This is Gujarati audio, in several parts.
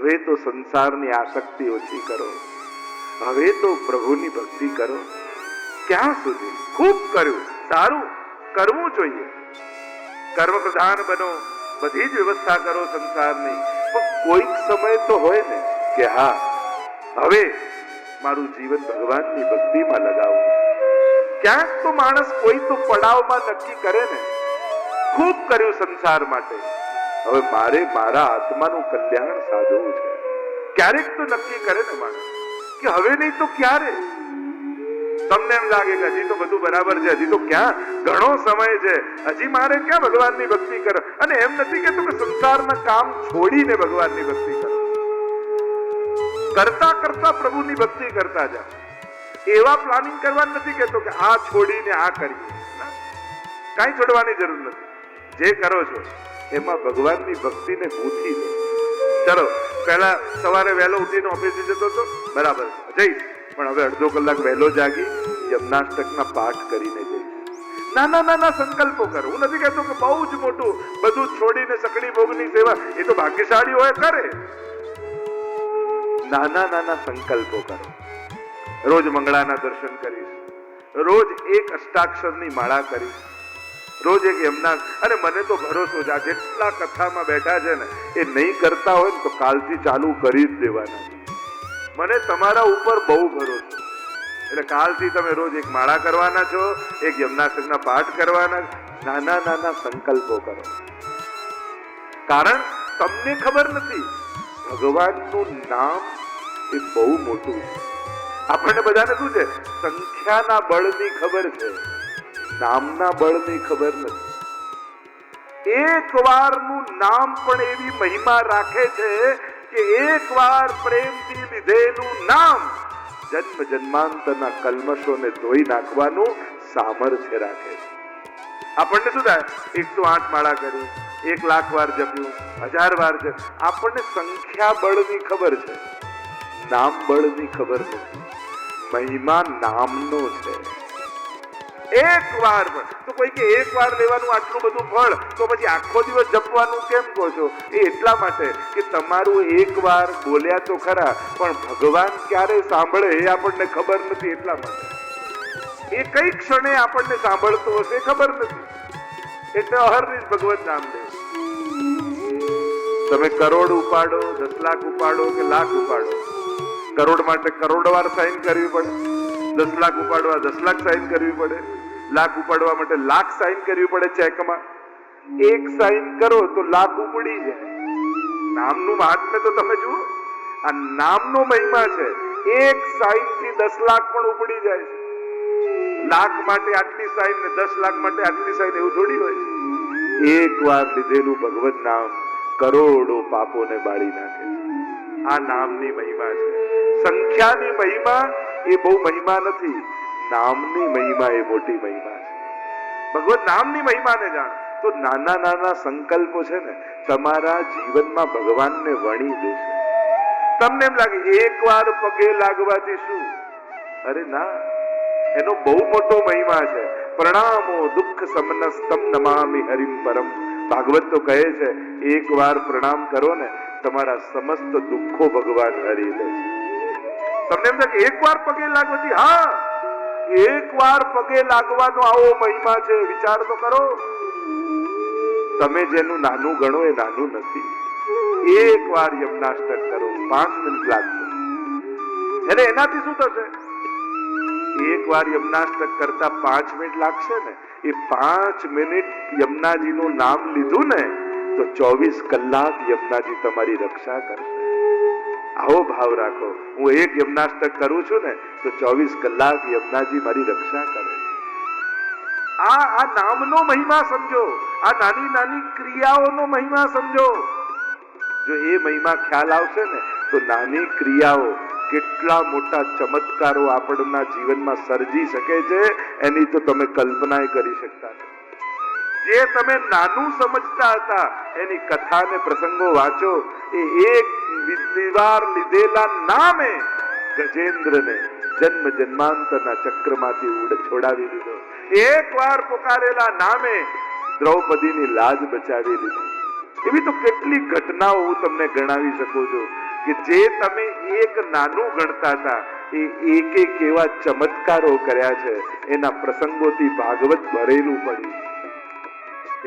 હવે તો સંસારની આસક્તિ ઓછી કરો, હવે તો પ્રભુની ભક્તિ કરો. ક્યાં સુધી? ખૂબ કર્યું, સારું, કરવું જોઈએ. કર્મ પ્રધાન બનો, બધી જ વ્યવસ્થા કરો સંસારની, પણ કોઈક સમય તો હોય ને કે હા, હવે મારું જીવન ભગવાનની ભક્તિમાં લગાવું. ક્યાંક તો માણસ કોઈ તો પડાવમાં નક્કી કરે ને, ખૂબ કર્યું સંસાર માટે, હવે મારે મારા આત્માનું કલ્યાણ સાધવું છે. ક્યારેક તો નક્કી કરે ને માણસ કે હવે નહીં તો ક્યારે. તમને એમ લાગે કે હજી તો બધું બરાબર છે, હજી તો ક્યાં ઘણો સમય છે, હજી મારે ક્યાં ભગવાનની ભક્તિ કરો. અને એમ નથી કેતો કે સંસારના કામ છોડીને ભગવાનની ભક્તિ કરો. કરતા કરતા પ્રભુની ભક્તિ કરતા જાઓ. એવા પ્લાનિંગ કરવા નથી કેતો કે આ છોડીને આ કરીએ. કાંઈ છોડવાની જરૂર નથી. જે કરો છો એમાં ભગવાનની ભક્તિને ગૂંથી લો. ચલો, પહેલા સવારે વહેલો ઉઠીને ઓફિસે જતો હતો, બરાબર જઈશ, પણ હવે અડધો કલાક વહેલો જાગી યમનાષ્ટકના પાઠ કરીને જઈશ. નાના નાના સંકલ્પો કરો. હું નથી કહેતો કે બહુ જ મોટું બધું છોડીને સકડી ભોગની સેવા, એ તો ભાગ્યશાળી હોય કરે. નાના નાના સંકલ્પો કરો. રોજ મંગળાના દર્શન કરીશ, રોજ એક અષ્ટાક્ષરની માળા કરીશ, રોજ એક યમના. અને મને તો ભરોસો છે, આ જેટલા કથામાં બેઠા છે ને એ નહીં કરતા હોય ને તો કાલથી ચાલુ કરી જ દેવાના. મને તમારા ઉપર બહુ ભરોસો. એટલે કાલથી તમે રોજ એક માળા કરવાના છો, એક યમનાષ્ટકના પાઠ કરવાના. નાના નાના સંકલ્પો કરો. કારણ તમને ખબર નથી, ભગવાનનું નામ એ બહુ મોટું છે. આપણને બધાને શું છે, સંખ્યાના બળની ખબર છે, નામના બળની ખબર નથી. એક વારનું નામ પણ એવી મહિમા રાખે છે કે એક વાર પ્રેમથી લીધેલું નામ જન્મ જન્માંતરના કલ્મશોને ધોઈ નાખવાનું સામર્થ્ય રાખે છે. આપણને શું થાય, 108 માળા કરી, 1,00,000 વાર જપ્યું, 1000 વાર જપ્યું. આપણને સંખ્યા બળની ખબર છે, નામ બળની ખબર નથી. મહિમા નામનો છે. એક વાર પણ તો કોઈ કે એક વાર લેવાનું આટલું બધું ફળ, તો પછી આખો દિવસ જપવાનું કેમ કહો છો? એ એટલા માટે કે તમારું એક વાર બોલ્યા તો ખરા, પણ ભગવાન ક્યારે સાંભળે એ આપણને ખબર નથી. એટલા માટે એ કઈ ક્ષણે આપણને સાંભળતો હશે ખબર નથી. એટલે અહર્નિશ ભગવત નામ લેવું. તમે કરોડ ઉપાડો, 10 લાખ ઉપાડો કે લાખ ઉપાડો, કરોડ માટે કરોડ વાર સાઈન કરવી પડે, 10 લાખ ઉપાડવા 10 લાખ સાઈન કરવી પડે, લાખ ઉપાડવા માટે લાખ સાઈન કરવી પડે ચેકમાં. એક સાઈન કરો તો લાખ ઉપડી જાય. નામનું મહાત્મ્ય તો તમે જુઓ, આ નામનો મહિમા છે. એક સાઈન થી 10 લાખ પણ ઉપડી જાય છે. લાખ માટે આટલી સાઈન ને 10 લાખ માટે આટલી સાઈન, એવું થોડી હોય છે. એક વાર લીધેલું ભગવત નામ કરોડો પાપોને બાળી નાખે છે. આ નામની મહિમા છે. સંખ્યાની મહિમા એ બહુ મહિમા નથી, નામની મહિમા એ મોટી મહિમા છે. ભગવત નામની મહિમાને જાણ તો નાના નાના સંકલ્પો છે ને તમારા જીવનમાં ભગવાનને વણી દેશે. તમને એમ લાગે એક વાર પગે લાગવાથી શું? અરે ના, એનો બહુ મોટો મહિમા છે. પ્રણામો દુઃખ સમનસ્તમ નમામિ હરિમ પરમ. ભાગવત તો કહે છે, એક વાર પ્રણામ કરો ને તમારા સમસ્ત દુઃખો ભગવાન હરી લે છે. તમને એમ થાય એક વાર પગે લાગવાથી? હા, એક વાર પગે લાગવાનો આવો મહિમા છે. વિચાર તો કરો. તમે જેનું નાનું ગણો એ નાનું નથી. એક વાર યમનાષ્ટક કરો, 5 મિનિટ લાગશે. એટલે એનાથી શું થશે? એક વાર યમનાષ્ટક કરતા 5 મિનિટ લાગશે ને, એ 5 મિનિટ યમુનાજીનું નામ લીધું ને તો 24 કલાક યમુનાજી તમારી રક્ષા કરશે. આવો ભાવ રાખો, હું એક યમનાષ્ટક કરું છું ને તો 24 કલાક યમુનાજી મારી રક્ષા કરે. આ નામનો મહિમા સમજો, આ નાની નાની ક્રિયાઓનો મહિમા સમજો. જો એ મહિમા ખ્યાલ આવશે ને તો નાની ક્રિયાઓ કેટલા મોટા ચમત્કારો આપણા જીવનમાં સર્જી શકે છે એની તો તમે કલ્પના કરી શકતા નથી. જે તમે નાનું સમજતા હતા એની કથા ને પ્રસંગો વાંચો. એ એક વાર લીધેલા નામે ગજેન્દ્રને જન્મ જન્માંતરના ચક્રમાંથી છોડાવી દીધો. એક વાર પુકારેલા નામે દ્રૌપદીની લાજ બચાવી લીધી. એવી તો કેટલી ઘટનાઓ હું તમને ગણાવી શકું છું. કે જે તમે એક નાનું ગણતા હતા એ એક એક એવા ચમત્કારો કર્યા છે, એના પ્રસંગોથી ભાગવત ભરેલું પડ્યું.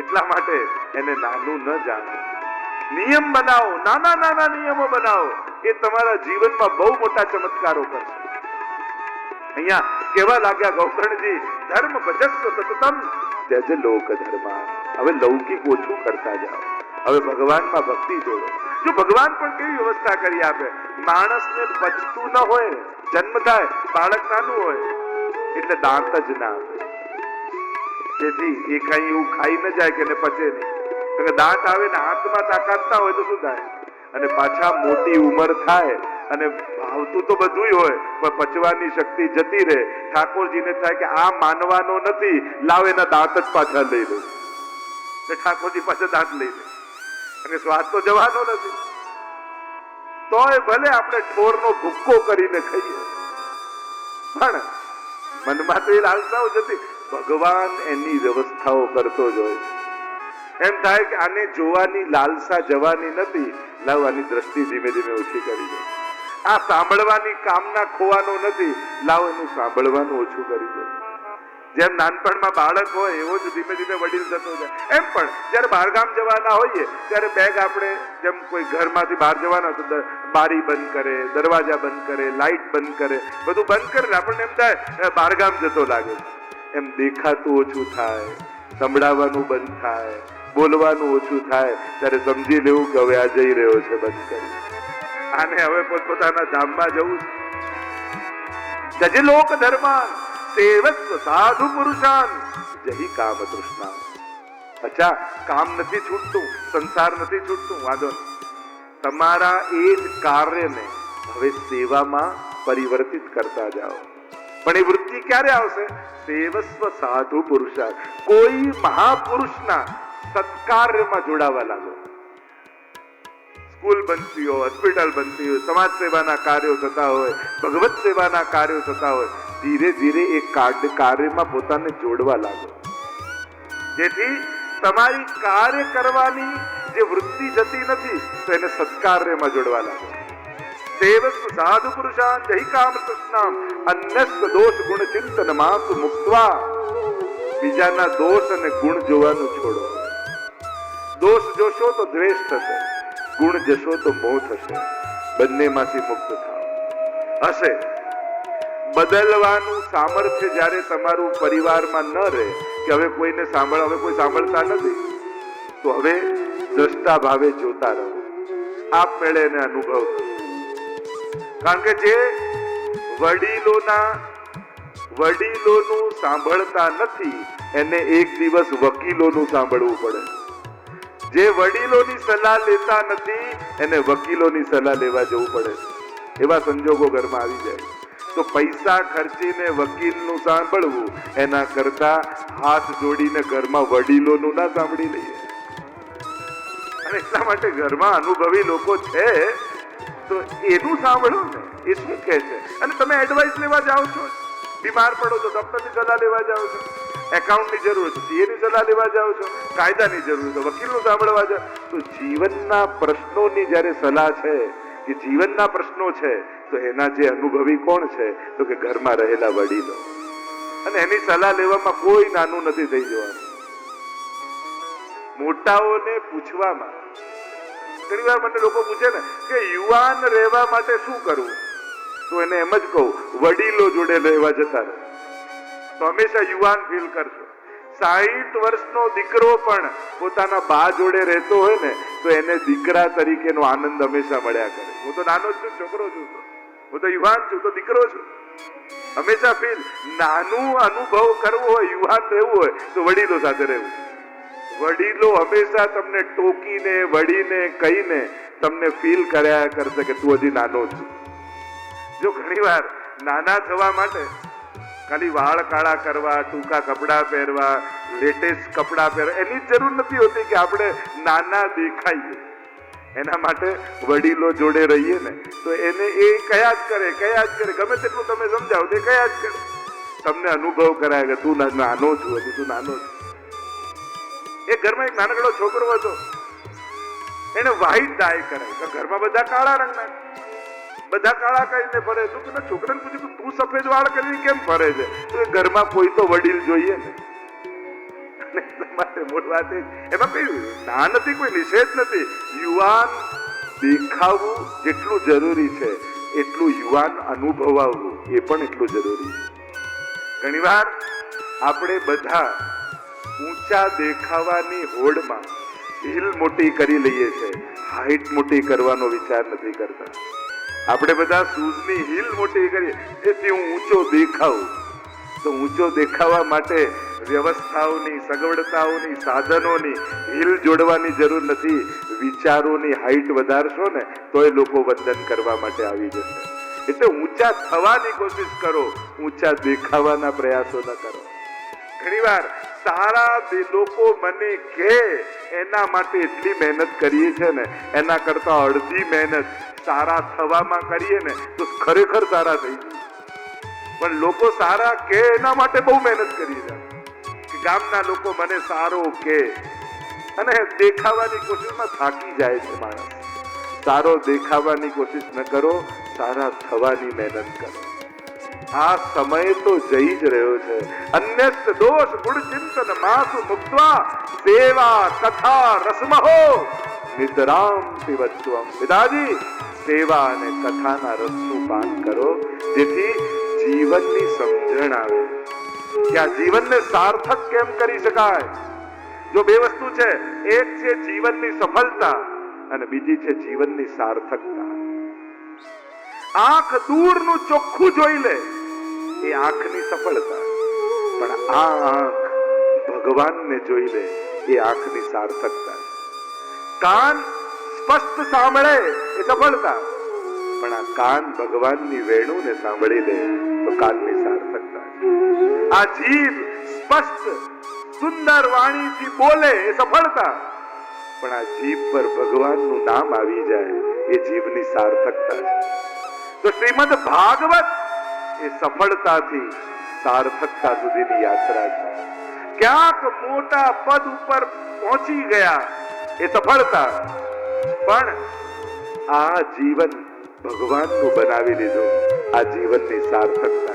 એટલા માટે એને નાનું ન જાણો. નિયમ બનાવો, નાના નાના નિયમો બનાવો, એ તમારા જીવનમાં બહુ મોટા ચમત્કારો કરશે. અહીંયા કેવા લાગ્યા ગૌકર્ણજી, ધર્મ ભજસ્વ સતતમ ત્યજ લોક ધર્મા. હવે લૌકિક ઓછું કરતા જાઓ, હવે ભગવાનમાં ભક્તિ જોડો. જો ભગવાન પણ કેવી વ્યવસ્થા કરી આપે, માણસને પચતું ન હોય, જન્મ થાય બાળક નાનું હોય એટલે દાંત જ ના આપે, તેથી એ કઈ એવું ખાઈ ન જાય કે એને પચે નહીં. દાંત આવે ને હાથમાં તાકાત ના હોય તો શું થાય? અને પાછા મોટી ઉંમર થાય અને ભાવતું તો બધું હોય પણ પચવાની શક્તિ જતી રહે. ઠાકોરજીને થાય કે આ માનવાનો નથી, લાવ એના દાંત જ પાછા લઈ લો. ઠાકોરજી પાછા દાંત લઈ લે અને સ્વાદ તો જવાનો નથી. તોય ભલે આપણે ઠોરનો ભૂક્કો કરીને ખાઈએ, પણ મનમાં તો એ લાલસાઓ જતી. ભગવાન એની વ્યવસ્થાઓ કરતો જ હોય. એમ થાય કે આને જોવાની લાલસા જવાની નથી, લાવવાની દ્રષ્ટિ ધીમે ધીમે ઓછી કરી દે. આ સાંભળવાની કામના ખોવાનો નથી, લાવ એનું સાંભળવાનું ઓછું કરી દે. જેમ નાનપણમાં બાળક હોય એવો જ ધીમે ધીમે વડીલ થતો જાય. એમ પણ જયારે બહારગામ જવાના હોઈએ ત્યારે બેગ આપણે જેમ કોઈ ઘરમાંથી બહાર જવાના તો બારી બંધ કરે, દરવાજા બંધ કરે, લાઈટ બંધ કરે, બધું બંધ કરે. આપણને એમ થાય બહારગામ જતો લાગે. એમ દેખાતું ઓછું થાય, સંભળાવવાનું બંધ થાય, બોલવાનું ઓછું થાય, ત્યારે સમજી લેવું કે હવે આ જઈ રહ્યો છે બંધ કરી. આને હવે પોતપોતાના ધામમાં જવું છે. જજે લોક ધર્માન સેવસ્વ સાધુ પુરુષાન જહી કામ તૃષ્ણા. અચ્છા, કામ નથી છૂટતું, સંસાર નથી છૂટતું, વાંધો નહીં. તમારા એ જ કાર્યને હવે સેવામાં પરિવર્તિત કરતા જાઓ. પણ એ વૃત્તિ ક્યારે આવશે? સેવસ્વ સાધુ પુરુષાન. કોઈ મહાપુરુષના સત્કાર્યમાં જોડાવા લાગો. સ્કૂલ બનતી હોય, હોસ્પિટલ બનતી હોય, સમાજ સેવાના કાર્યો થતા હોય, ભગવત સેવાના કાર્યો થતા હોય, ધીરે ધીરે એ કાર્યમાં પોતાને જોડવા લાગો. જેથી તમારી કાર્ય કરવાની જે વૃત્તિ જતી નથી તો એને સત્કાર્યમાં જોડવા લાગો. સેવસ્વ સાધુ પુરુષાન જહી કામ તૃષ્ણામ અન્યસ્ત દોષ ગુણ ચિંતન માસુ મુક્ત્વા. બીજાના દોષ અને ગુણ જોવાનું છોડો. દોષ જોશો તો દ્વેષ થશે, ગુણ જશો તો મોહ થશે. બંનેમાંથી મુક્ત થાઓ. હશે બદલવાનું સામર્થ્ય જ્યારે તમારું પરિવારમાં ન રહે કે હવે કોઈને હવે કોઈ સાંભળતા નથી, તો હવે દ્રષ્ટા ભાવે જોતા રહો. આપમેળે એને અનુભવ થશે. કારણ કે જે વડીલોનું સાંભળતા નથી એને એક દિવસ વકીલોનું સાંભળવું પડે. જે વડીલોની સલાહ લેતા નથી એને વકીલોની સલાહ લેવા જવું પડે. એવા સંજોગો ઘરમાં આવી જાય તો પૈસા ખર્ચીને વકીલનું સાંભળવું એના કરતા હાથ જોડીને ઘરમાં વડીલોનું ના સાંભળી લઈએ. અને એટલા માટે ઘરમાં અનુભવી લોકો છે તો એનું સાંભળો ને, એ શું કહે છે. અને તમે એડવાઇસ લેવા જાઓ છો, બીમાર પડો તો ડોક્ટરની સલાહ લેવા જાઓ છો, એકાઉન્ટની જરૂર છે સીએની સલાહ લેવા જાઓ છો, કાયદાની જરૂર તો વકીલનું સાંભળવા જાઓ. તો જીવનના પ્રશ્નોની જ્યારે સલાહ છે કે જીવનના પ્રશ્નો છે તો એના જે અનુભવી કોણ છે તો કે ઘરમાં રહેલા વડીલો. અને એની સલાહ લેવામાં કોઈ નાનું નથી થઈ જવાનું. મોટાઓને પૂછવામાં ઘણી વાર મને લોકો પૂછે ને કે યુવાન રહેવા માટે શું કરવું, તો એને એમ જ કહું વડીલો જોડે રહેવા જતા રહો તો હંમેશા યુવાન ફીલ કરશો. 60 વર્ષનો દીકરો પણ પોતાના બા જોડે રહેતો હોય ને તો એને દીકરા તરીકેનો આનંદ હંમેશા મળ્યા કરે. હું તો નાનો જ છું, છોકરો છું, હું તો યુવાન છું, તો દીકરો છું. હંમેશા ફીલ નાનું અનુભવ કરવો હોય, યુવાન રહેવું હોય તો વડીલો સાથે રહેવું. વડીલો હંમેશા તમને ટોકીને વળીને કહીને તમને ફીલ કર્યા કરશે કે તું હજી નાનો છું. જો ઘણી વાર નાના થવા માટે ખાલી વાળ કાળા કરવા, ટૂંકા કપડા પહેરવા, લેટેસ્ટ કપડા પહેરવા એની જરૂર નથી હોતી કે આપણે નાના દેખાઈએ. એના માટે વડીલો જોડે રહીએ ને તો એને એ કયા જ કરે, ગમે તેટલું તમે સમજાવો તે કયા જ કરે. તમને અનુભવ કરાય કે તું નાનો છું, હજી તું નાનો છું. એક ઘરમાં એક નાનકડો છોકરો હતો, એને વ્હાઈટ ડાય કરાય. ઘરમાં બધા કાળા રંગના, બધા કાળા કરીને ફરે. તું પેલા છોકરાને પૂછ્યું તું સફેદ વાળ કરીને કેમ ફરે છે? તો એ ઘરમાં કોઈ તો વડીલ જોઈએ ને. માટે મોટી વાત એમાં કઈ ના નથી, કોઈ નિષેધ નથી. યુવાન દેખાવું જેટલું જરૂરી છે એટલું યુવાન અનુભવાવું એ પણ એટલું જરૂરી છે. ઘણીવાર આપણે બધા ઊંચા દેખાવાની હોડમાં હિલ મોટી કરી લઈએ છીએ, હાઈટ મોટી કરવાનો વિચાર નથી કરતા. આપણે બધા શૂઝની હિલ મોટી કરીએ જેથી હું ઊંચો દેખાવું. તો ઊંચો દેખાવા માટે વ્યવસ્થાઓની, સગવડતાઓની, સાધનોની હિલ જોડવાની જરૂર નથી. વિચારોની હાઈટ વધારશો ને તો એ લોકો વંદન કરવા માટે આવી જશે. એટલે ઊંચા થવાની કોશિશ કરો, ઊંચા દેખાવાના પ્રયાસો ન કરો. ઘણીવાર સારા લોકો મને કહે એના માટે એટલી મહેનત કરીએ છે ને, એના કરતા અડધી મહેનત સારા થવામાં કરીએ ને તો ખરેખર સારા થઈ જાય. પણ લોકો સારા કે એના માટે બહુ મહેનત કરી જાય. ગામના લોકો મને સારો કે અને દેખાવાની કોશિશમાં થાકી જાય છે માણસ. સારો દેખાવાની કોશિશ ન કરો, સારા થવાની મહેનત કરો. આ સમય તો જઈ જ રહ્યો છે. અન્યસ્ત દોષ ગુણ ચિંતન માસુ મુક્ત્વા સેવા કથા રસમહો નિતરામ પીવત્વમ. પિતાજી, સેવા અને કથાના રસનું પાન કરો જેથી જીવનની સમજણ આવે કે આ જીવનને સાર્થક કેમ કરી શકાય. જો બે વસ્તુ છે, એક છે જીવનની સફળતા અને બીજી છે જીવનની સાર્થકતા. આંખ દૂરનું ચોખ્ખું જોઈ લે એ આંખની સફળતા, પણ આ આંખ ભગવાનને જોઈ લે એ આંખની સાર્થકતા. કાન સ્પષ્ટ સાંભળે એ સફળતા, પણ આ કાન ભગવાનની વેણુને સાંભળી લે તો કાનની સાર્થકતા. આ જીભ સ્પષ્ટ સુંદર વાણીથી બોલે એ સફળતા, પણ આ જીભ પર ભગવાનનું નામ આવી જાય એ જીભની સાર્થકતા છે. તો શ્રીમદ ભાગવત એ સફળતાથી સાર્થકતા સુધીની યાત્રા છે. ક્યાંક મોટા પદ ઉપર પહોંચી ગયા એ સફળતા, પણ આ જીવન ભગવાનનું બનાવી લીધું આ જીવનની સાર્થકતા છે.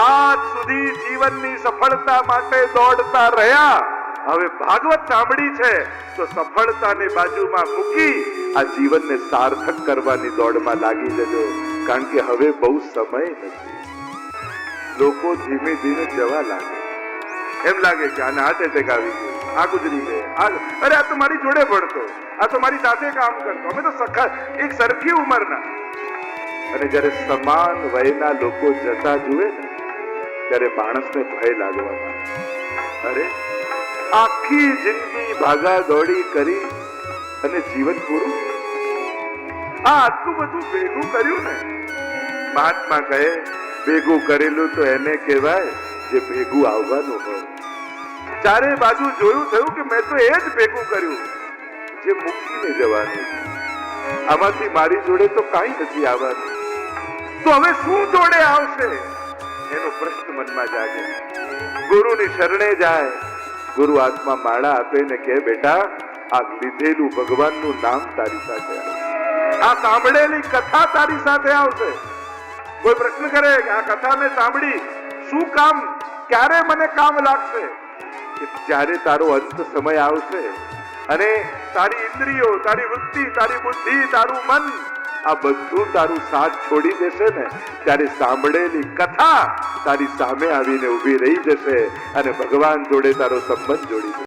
આજ સુધી જીવનની સફળતા માટે દોડતા રહ્યા, હવે ભાગવત સાંભળી છે તો સફળતાને બાજુમાં મૂકી આ જીવનને સાર્થક કરવાની દોડમાં લાગી જજો. કારણ કે હવે બહુ સમય નથી. લોકો ધીમે ધીમે જવા લાગે. એમ લાગે કે આને હાર્ટ એટેક આવી ગયો, આ ગુજરી ગયા, અરે આ તો મારી જોડે ભણતો, આ તો મારી સાથે કામ કરતો, અમે તો સખા એક સરખી ઉંમરના. અને જ્યારે સમાન વયના લોકો જતા જુએ ને ત્યારે માણસને ભય લાગવા માંડે. અરે આખી જિંદગી ભાગા દોડી કરી અને જીવન પૂરું, આ આટલું બધું ભેગું કર્યું ને. મહાત્મા કહે ભેગું કરેલું તો એને કહેવાય જે ભેગું આવવાનું હોય. ચારે બાજુ જોયું થયું કે મેં તો એ જ ભેગું કર્યું જે મૂકીને જવાનું. આમાંથી મારી જોડે તો કાંઈ નથી આવવાનું, તો હવે શું જોડે આવશે એનો પ્રશ્ન મનમાં જાગે. ગુરુની શરણે જાય, ગુરુ હાથમાં માળા આપે ને કહે બેટા આ લીધેલું ભગવાનનું નામ તારી સાથે આવશે, આ સાંભળેલી કથા તારી સાથે આવશે. કોઈ પ્રશ્ન કરે કે આ કથા મેં સાંભળી શું કામ, ક્યારે મને કામ લાગશે? જ્યારે તારો અંત સમય આવશે અને તારી ઇન્દ્રિયો, તારી વૃત્તિ, તારી બુદ્ધિ, તારું મન આ બધું તારું સાથ છોડી દેશે ને ત્યારે સાંભળેલી કથા તારી સામે આવીને ઊભી રહી જશે અને ભગવાન જોડે તારો સંબંધ જોડી દેશે.